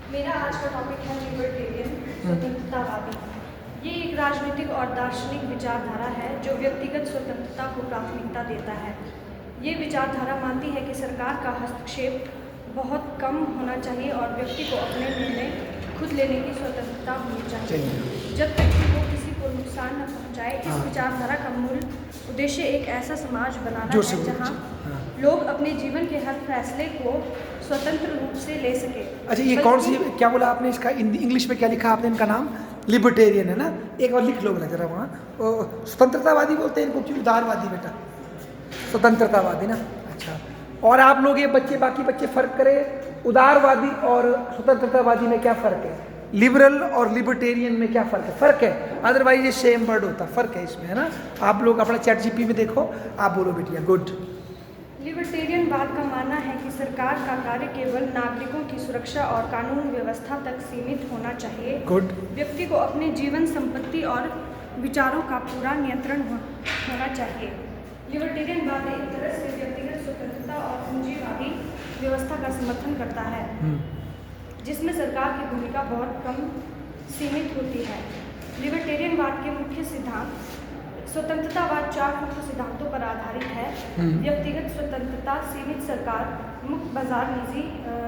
मेरा आज का टॉपिक है लिबर्टेरियन, स्वतंत्रतावादी। ये एक राजनीतिक और दार्शनिक विचारधारा है जो व्यक्तिगत स्वतंत्रता को प्राथमिकता देता है। ये विचारधारा मानती है कि सरकार का हस्तक्षेप बहुत कम होना चाहिए और व्यक्ति को अपने निर्णय खुद लेने की स्वतंत्रता होनी चाहिए जब तक कि वो किसी को नुकसान न पहुंचाए। इस विचारधारा का मूल उद्देश्य एक ऐसा समाज बनाना है जहां लोग अपने जीवन के हर फैसले को स्वतंत्र रूप से ले सके। अच्छा, ये कौन सी, क्या बोला आपने इसका? इंग्लिश में क्या लिखा आपने इनका नाम? लिबर्टेरियन है ना? एक बार लिख लो बेटा जरा वहाँ। स्वतंत्रतावादी बोलते हैं इनको कि उदारवादी? बेटा स्वतंत्रतावादी ना। अच्छा, और आप लोग ये बच्चे, बाकी बच्चे फ़र्क करें उदारवादी और स्वतंत्रतावादी में क्या फ़र्क है, लिबरल और लिबर्टेरियन में क्या फ़र्क है? फ़र्क है, अदरवाइज ये सेम वर्ड होता। फ़र्क है इसमें, है ना? आप लोग अपना चैट जीपी में देखो, आप बोलो बेटिया। गुड। लिबर्टेरियनवाद का मानना है कि सरकार का कार्य केवल नागरिकों की सुरक्षा और कानून व्यवस्था तक सीमित होना चाहिए। गुड। व्यक्ति को अपने जीवन, संपत्ति और विचारों का पूरा नियंत्रण होना चाहिए। लिबर्टेरियनवाद एक तरह से व्यक्तिगत स्वतंत्रता और पूंजीवादी व्यवस्था का समर्थन करता है जिसमें सरकार की भूमिका बहुत कम सीमित होती है। लिबर्टेरियनवाद के मुख्य सिद्धांत स्वतंत्रतावाद 4 मुख्य सिद्धांतों पर आधारित है। व्यक्तिगत स्वतंत्रता, सीमित सरकार, मुक्त बाजार,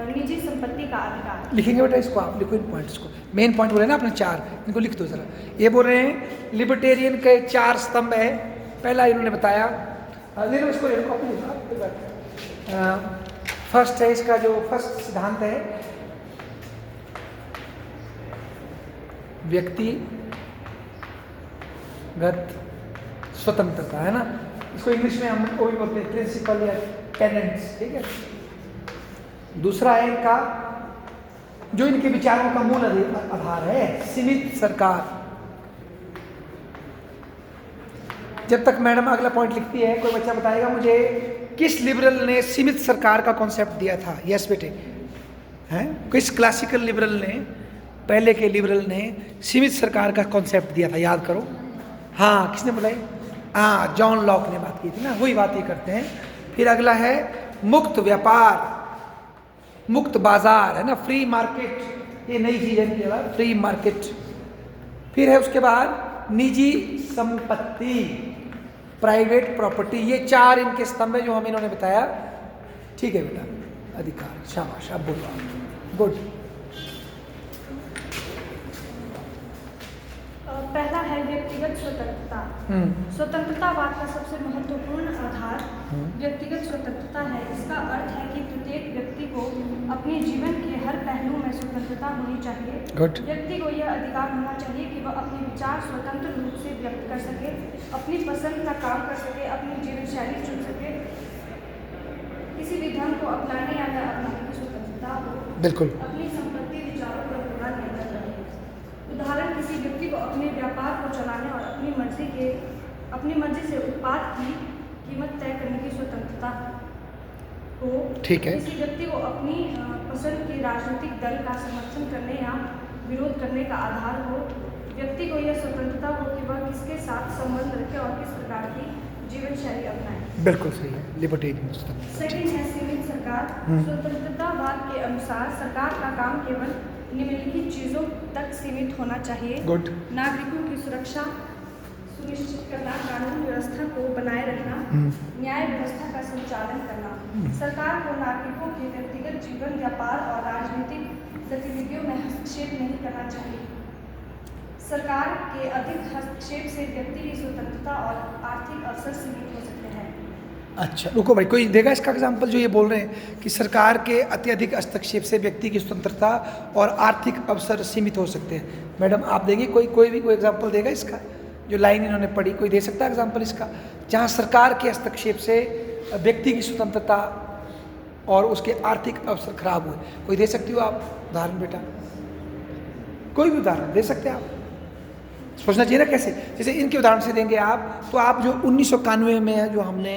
निजी संपत्ति का अधिकार। लिखेंगे बेटा इसको, आप लिखो इन पॉइंट्स को। मेन पॉइंट बोले ना अपने 4, इनको लिख दो जरा। ये बोल रहे हैं लिबर्टेरियन के 4 स्तंभ है। पहला इन्होंने बताया, ले लो इसको, फर्स्ट है इसका जो फर्स्ट सिद्धांत है व्यक्तिगत स्वतंत्रता, है ना? इसको इंग्लिश में हम वो भी बोलते हैं प्रिंसिपल या टेनेंट्स, ठीक है? दूसरा है इनका जो इनके विचारों का मूल आधार है, सीमित सरकार। जब तक मैडम अगला पॉइंट लिखती है, कोई बच्चा बताएगा मुझे किस लिबरल ने सीमित सरकार का कॉन्सेप्ट दिया था? यस बेटे, हैं? किस क्लासिकल लिबरल ने, पहले के लिबरल ने सीमित सरकार का कॉन्सेप्ट दिया था? याद करो। हाँ, किसने बुलाई? हाँ, जॉन लॉक ने बात की थी ना, वही बात ये करते हैं। फिर अगला है मुक्त व्यापार, मुक्त बाजार, है ना? फ्री मार्केट, ये नई चीज है, फ्री मार्केट। फिर है उसके बाद निजी संपत्ति, प्राइवेट प्रॉपर्टी। ये 4 इनके स्तंभ है जो हम इन्होंने बताया। ठीक है बेटा, अधिकार, शाबाश, अब बोलो। गुड। पहला है व्यक्तिगत स्वतंत्रता। स्वतंत्रतावाद का सबसे महत्वपूर्ण आधार व्यक्तिगत स्वतंत्रता है। इसका अर्थ है कि प्रत्येक व्यक्ति को अपने जीवन के हर पहलू में स्वतंत्रता होनी चाहिए। व्यक्ति को यह अधिकार होना चाहिए कि वह अपने विचार स्वतंत्र रूप से व्यक्त कर सके, अपनी पसंद का काम कर सके, अपनी जीवन शैली चुन सके, किसी भी धर्म को अपनाने या न अपनाने की स्वतंत्रता हो। बिल्कुल। अपनी संपत्ति, विचारों पर पूरा नियंत्रण रहे। उदाहरण, किसी व्यक्ति को अपने व्यापार को चलाने और अपनी मर्जी से उत्पाद की कीमत तय करने की स्वतंत्रता हो। ठीक है। किसी व्यक्ति को अपनी पसंद के राजनीतिक दल का समर्थन करने या विरोध करने का आधार हो। व्यक्ति को यह स्वतंत्रता हो कि वह किसके साथ संबंध रखे और किस प्रकार की जीवन शैली अपनाए। बिल्कुल सही है, लिबर्टेरियन। सेकंड है सीमित सरकार। स्वतंत्रतावाद के अनुसार सरकार का काम केवल निम्नलिखित चीजों तक सीमित होना चाहिए। गुड। नागरिकों की सुरक्षा सुनिश्चित करना, कानून व्यवस्था को बनाए रखना, न्याय व्यवस्था का संचालन करना। सरकार को नागरिकों के व्यक्तिगत जीवन, व्यापार और राजनीतिक गतिविधियों में हस्तक्षेप नहीं करना चाहिए। सरकार के अधिक हस्तक्षेप से व्यक्ति की स्वतंत्रता और आर्थिक अवसर सीमित हो सकते हैं। अच्छा, रुको भाई, कोई देगा इसका एग्जाम्पल जो ये बोल रहे हैं कि सरकार के अत्यधिक हस्तक्षेप से व्यक्ति की स्वतंत्रता और आर्थिक अवसर सीमित हो सकते हैं? मैडम आप देंगे कोई भी एग्जाम्पल देगा इसका? जो लाइन इन्होंने पढ़ी, कोई दे सकता है एग्जाम्पल इसका, जहाँ सरकार के हस्तक्षेप से व्यक्ति की स्वतंत्रता और उसके आर्थिक अवसर खराब हुए? कोई दे सकती हो आप उदाहरण बेटा? कोई भी उदाहरण दे सकते हैं आप? सोचना चाहिए ना कैसे। जैसे इनके उदाहरण से देंगे आप, तो आप जो 1991 में जो हमने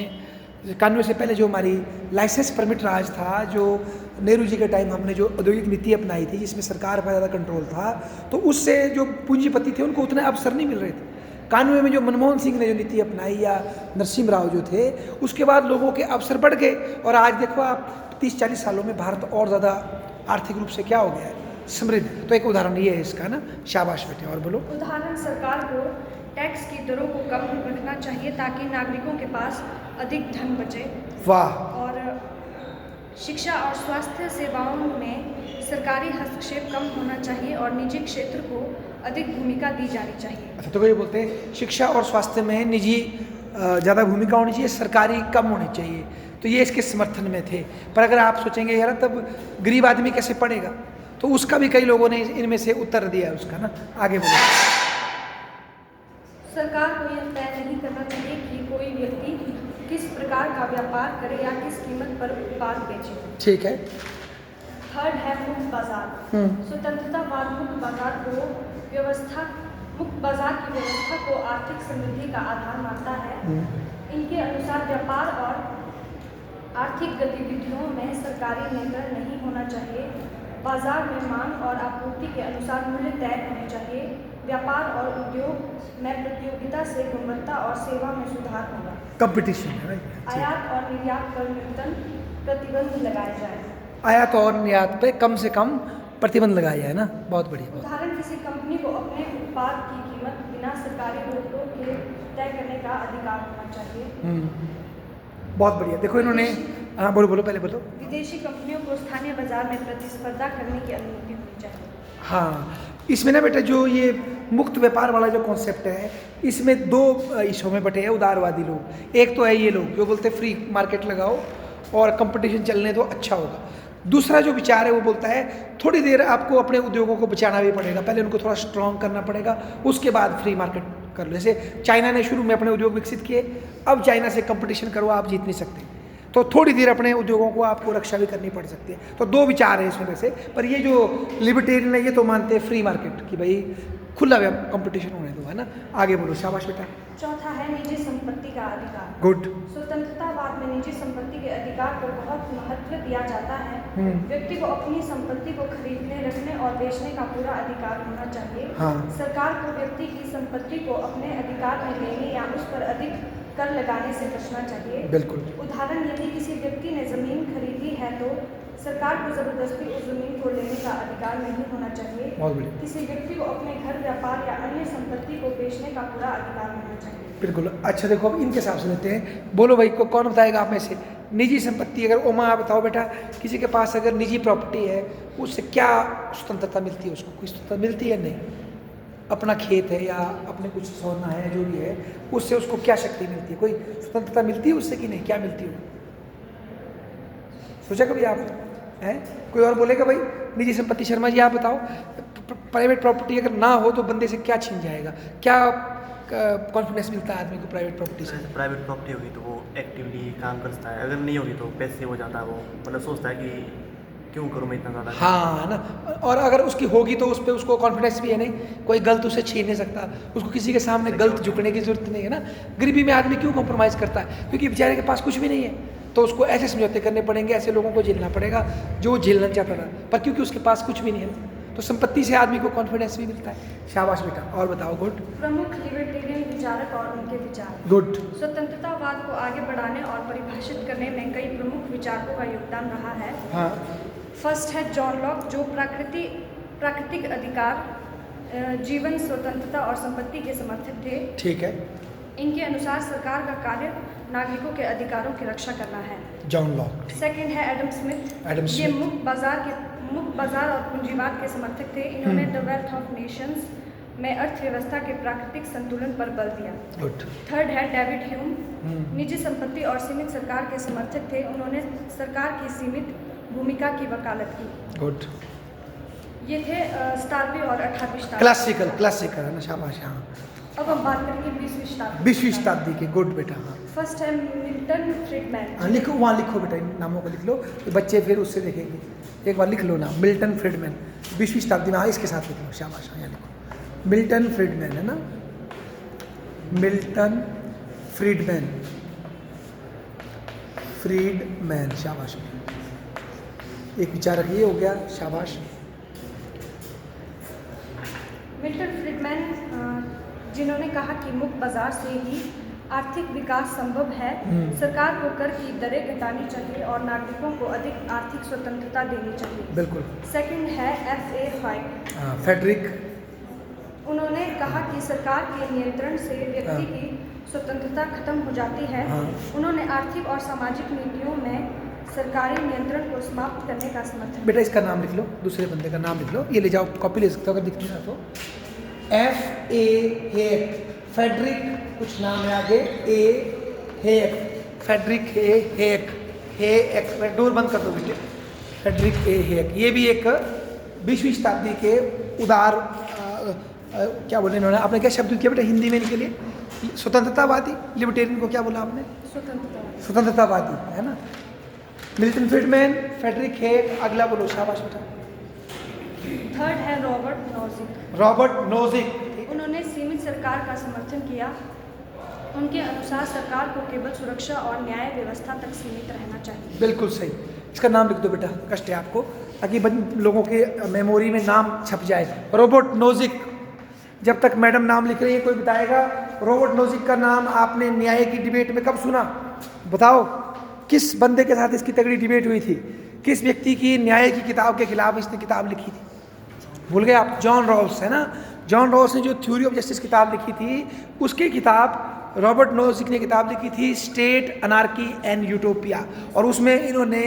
91 से पहले जो हमारी लाइसेंस परमिट राज था, जो नेहरू जी के टाइम हमने जो औद्योगिक नीति अपनाई थी जिसमें सरकार का ज़्यादा कंट्रोल था, तो उससे जो पूंजीपति थे उनको उतने अवसर नहीं मिल रहे थे। 91 में जो मनमोहन सिंह ने जो नीति अपनाई या नरसिम्हा राव जो थे, उसके बाद लोगों के अवसर बढ़ गए। और आज देखो आप 30-40 सालों में भारत और ज़्यादा आर्थिक रूप से क्या हो गया है, समृद्ध। तो एक उदाहरण ये है इसका ना, शाबाश बेटे, और बोलो। उदाहरण, सरकार को टैक्स की दरों को कम रखना चाहिए ताकि नागरिकों के पास अधिक धन बचे। वाह। और शिक्षा और स्वास्थ्य सेवाओं में सरकारी हस्तक्षेप कम होना चाहिए और निजी क्षेत्र को अधिक भूमिका दी जानी चाहिए। अच्छा, तो ये बोलते हैं शिक्षा और स्वास्थ्य में निजी ज़्यादा भूमिका होनी चाहिए, सरकारी कम होनी चाहिए। तो ये इसके समर्थन में थे। पर अगर आप सोचेंगे यार तब गरीब आदमी कैसे पढ़ेगा, तो उसका भी कई लोगों ने इनमें से उत्तर दिया है उसका ना। आगे बोलो। सरकार को यह तय नहीं करना चाहिए कि कोई व्यक्ति किस प्रकार का व्यापार करे या किस कीमत पर उत्पाद बेचे। ठीक है। थर्ड है मुक्त बाजार। स्वतंत्रतावाद मुक्त बाजार की व्यवस्था को आर्थिक समृद्धि का आधार मानता है। इनके अनुसार व्यापार और आर्थिक गतिविधियों में सरकारी नियंत्रण नहीं होना चाहिए। बाजार में मांग और आपूर्ति के अनुसार मूल्य तय होने चाहिए। व्यापार और उद्योग में प्रतियोगिता से गुणवत्ता और सेवा में सुधार होगा। कंपटीशन है। आयात और निर्यात पर न्यूनतम प्रतिबंध लगाया जाए। आयात और निर्यात पे कम से कम प्रतिबंध लगाया जाए ना। बहुत बढ़िया। उदाहरण, किसी कंपनी को अपने उत्पाद की कीमत बिना सरकारी रोक के तय करने का अधिकार होना चाहिए। बहुत बढ़िया। देखो इन्होंने, हाँ बोलो बोलो, पहले बोलो। विदेशी कंपनियों को स्थानीय बाजार में प्रतिस्पर्धा करने की अनुमति होनी चाहिए। हाँ, इसमें ना बेटा जो ये मुक्त व्यापार वाला जो कॉन्सेप्ट है, इसमें दो इशू में बटे हैं उदारवादी लोग। एक तो है ये लोग जो बोलते हैं फ्री मार्केट लगाओ और कंपटीशन चलने दो, अच्छा होगा। दूसरा जो विचार है वो बोलता है थोड़ी देर आपको अपने उद्योगों को बचाना भी पड़ेगा, पहले उनको थोड़ा स्ट्रॉन्ग करना पड़ेगा, उसके बाद फ्री मार्केट कर लो। जैसे चाइना ने शुरू में अपने उद्योग विकसित किए, अब चाइना से कंपटीशन करो, आप जीत नहीं सकते, तो थोड़ी देर अपने उद्योगों को आपको रक्षा भी करनी पड़ सकती है। तो दो विचार है इसमें वैसे। पर ये जो लिबर्टेरियन है ये तो मानते हैं फ्री मार्केट कि भाई खुला कंपटीशन होने दो, है ना। आगे बोलो, शाबाश बेटा। चौथा है निजी संपत्ति का अधिकार। गुड। स्वतंत्रतावाद में निजी संपत्ति के अधिकार को बहुत महत्व दिया जाता है। व्यक्ति को अपनी संपत्ति को खरीदने, रखने और बेचने का पूरा अधिकार होना चाहिए। हाँ। सरकार को व्यक्ति की संपत्ति को अपने अधिकार में लेने या उस पर अधिक कर लगाने से बचना चाहिए। बिल्कुल। उदाहरण, यदि किसी व्यक्ति ने जमीन खरीदी है तो सरकार को जबरदस्ती उस जमीन को लेने का अधिकार नहीं होना चाहिए। बहुत बढ़िया। किसी व्यक्ति को अपने घर, व्यापार या अन्य संपत्ति को बेचने का पूरा अधिकार होना चाहिए। बिल्कुल। अच्छा देखो अब इनके हिसाब से लेते हैं। बोलो भाई को कौन बताएगा आप में से निजी संपत्ति, अगर ओमा आप बताओ बेटा, किसी के पास अगर निजी प्रॉपर्टी है उससे क्या स्वतंत्रता मिलती है, उसको कोई स्वतंत्रता मिलती है? नहीं। अपना खेत है या अपने कुछ सोना है जो भी है, उससे उसको क्या शक्ति मिलती है? कोई स्वतंत्रता मिलती है उससे कि नहीं? क्या मिलती है? सोचा कभी आप? हैं? कोई और बोलेगा भाई निजी संपत्ति? शर्मा जी आप बताओ, प्राइवेट प्रॉपर्टी अगर ना हो तो बंदे से क्या छीन जाएगा? क्या कॉन्फिडेंस मिलता है आदमी को प्राइवेट प्रॉपर्टी से? प्राइवेट प्रॉपर्टी होगी तो वो एक्टिवली काम करता है, अगर नहीं होगी तो पैसे हो जाता है, वो मतलब सोचता है कि क्यों करूँ मैं इतना ज़्यादा। हाँ ना। और अगर उसकी होगी तो उस पर उसको कॉन्फिडेंस भी है, नहीं कोई गलत उसे छीन नहीं सकता, उसको किसी के सामने गलत झुकने की जरूरत नहीं है ना। गरीबी में आदमी क्यों कॉम्प्रोमाइज़ करता है? क्योंकि बेचारे के पास कुछ भी नहीं है, तो उसको ऐसे समझौते करने पड़ेंगे, ऐसे लोगों को झेलना पड़ेगा जो झेलना चाहता था, पर क्योंकि उसके पास कुछ भी नहीं है तो संपत्ति से आदमी को कॉन्फिडेंस भी मिलता है। शाबाश बेटा। और बताओ। गुड। प्रमुख लिबर्टेरियन विचारक और उनके विचार। गुड। स्वतंत्रतावाद को आगे बढ़ाने और परिभाषित करने में कई प्रमुख विचारकों का योगदान रहा है। हाँ। फर्स्ट है जॉन लॉक, जो प्राकृतिक अधिकार, जीवन, स्वतंत्रता और संपत्ति के समर्थक थे। ठीक है। इनके अनुसार सरकार का कार्य नागरिकों के अधिकारों की रक्षा करना है। John Locke. सेकंड है एडम स्मिथ। एडम ये स्मिथ मुक्त बाजार और पूंजीवाद के समर्थक थे। इन्होंने द वेल्थ ऑफ नेशंस में अर्थव्यवस्था के प्राकृतिक संतुलन पर बल दिया। गुड। थर्ड है डेविड ह्यूम, निजी संपत्ति और सीमित सरकार के समर्थक थे। उन्होंने सरकार की सीमित भूमिका की वकालत की। गुड। ये थे 17वीं और 18वीं शताब्दी। क्लासिकल है ना। शाबाश। हाँ। अब हम बात करेंगे 20वीं शताब्दी। 20वीं शताब्दी के। गुड बेटा। हाँ। फर्स्ट है मिल्टन फ्रीडमैन। हाँ लिखो, वहाँ लिखो बेटा, इन नामों को लिख लो, तो बच्चे फिर उससे देखेंगे। एक बार लिख लो नाम, मिल्टन फ्रीडमैन, 20वीं शताब्दी में। हाँ इसके साथ लिख लो। शाबाश। हाँ यहाँ लिखो, मिल्टन फ्रीडमैन है ना, मिल्टन फ्रीडमैन। शाबाश। एक विचारक ये हो गया। शाबाश। मिल्टन फ्रीडमैन जिन्होंने कहा कि मुक्त बाजार से ही आर्थिक विकास संभव है। सरकार को कर की दरें घटानी चाहिए और नागरिकों को अधिक आर्थिक स्वतंत्रता देनी चाहिए। बिल्कुल। सेकंड है F.A. ह्वाइट। फेडरिक। उन्होंने कहा कि सरकार के नियंत्रण से व्यक्ति की स्वतंत्रता खत्म हो जाती है। उन्होंने आर्थिक और सामाजिक नीतियों में सरकारी नियंत्रण को समाप्त करने का समर्थन। बेटा इसका नाम लिख लो, दूसरे बंदे का नाम लिख लो, ये ले जाओ, कॉपी ले सकते हो अगर दिखती ना तो। F.A. हेक, फेडरिक कुछ नाम है आगे, A. Heck, Frederick Heck, door बंद कर दो बेटे। Frederick A. हेक, ये भी एक 20वीं शताब्दी के उदार क्या बोले इन्होंने, आपने क्या शब्द किया बेटा हिंदी में इनके लिए? स्वतंत्रतावादी, लिबर्टेरियन को क्या बोला आपने? स्वतंत्रतावादी, है ना। मिल्टन फ्रीडमैन, फेडरिक हेक, अगला बोलो, शाबाश बेटा। थर्ड है रॉबर्ट नोजिक। रॉबर्ट नोजिक, उन्होंने सीमित सरकार का समर्थन किया। उनके अनुसार सरकार को केवल सुरक्षा और न्याय व्यवस्था तक सीमित रहना चाहिए। बिल्कुल सही। इसका नाम लिख दो बेटा, कष्ट है आपको, ताकि लोगों के मेमोरी में नाम छप जाए। Robert Nozick. जब तक मैडम नाम लिख रही है कोई बताएगा रॉबर्ट नोजिक का नाम आपने न्याय की डिबेट में कब सुना? बताओ किस बंदे के साथ इसकी तगड़ी डिबेट हुई थी? किस व्यक्ति की न्याय की किताब के खिलाफ इसने किताब लिखी थी? भूल गए आप? जॉन रॉल्स, है ना। जॉन रॉल्स ने जो थ्योरी ऑफ जस्टिस किताब लिखी थी, उसकी किताब रॉबर्ट नोजिक ने किताब लिखी थी स्टेट, अनार्की एंड यूटोपिया, और उसमें इन्होंने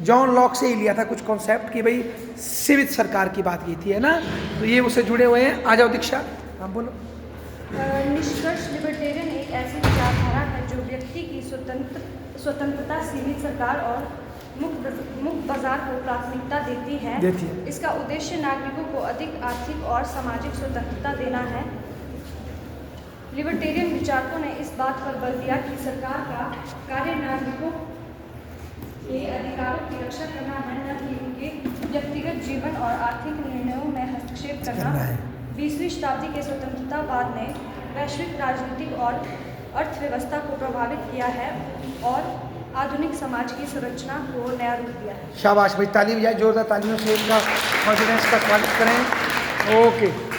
जॉन लॉक से ही लिया था कुछ कॉन्सेप्ट कि भाई सीमित सरकार की बात की थी, है ना। तो ये उससे जुड़े हुए हैं। आ जाओ दीक्षा, आप बोलो। निष्कर्ष, लिबर्टेरियन एक ऐसी विचारधारा है जो व्यक्ति की स्वतंत्रता, सीमित सरकार और मुक्त बाजार को प्राथमिकता देती है। इसका उद्देश्य नागरिकों को अधिक आर्थिक और सामाजिक स्वतंत्रता देना है। लिबर्टेरियन विचारकों ने इस बात पर बल दिया कि सरकार का कार्य नागरिकों के अधिकारों की रक्षा करना है, न कि उनके व्यक्तिगत जीवन और आर्थिक निर्णयों में हस्तक्षेप करना। 20वीं शताब्दी के स्वतंत्रतावाद ने वैश्विक राजनीतिक और अर्थव्यवस्था को प्रभावित किया है और आधुनिक समाज की संरचना को नया रूप दिया है। शाबाश भाई, ताली बजाए जोरदार तालियों से इनका कॉन्फिडेंस का स्वागत करें। ओके।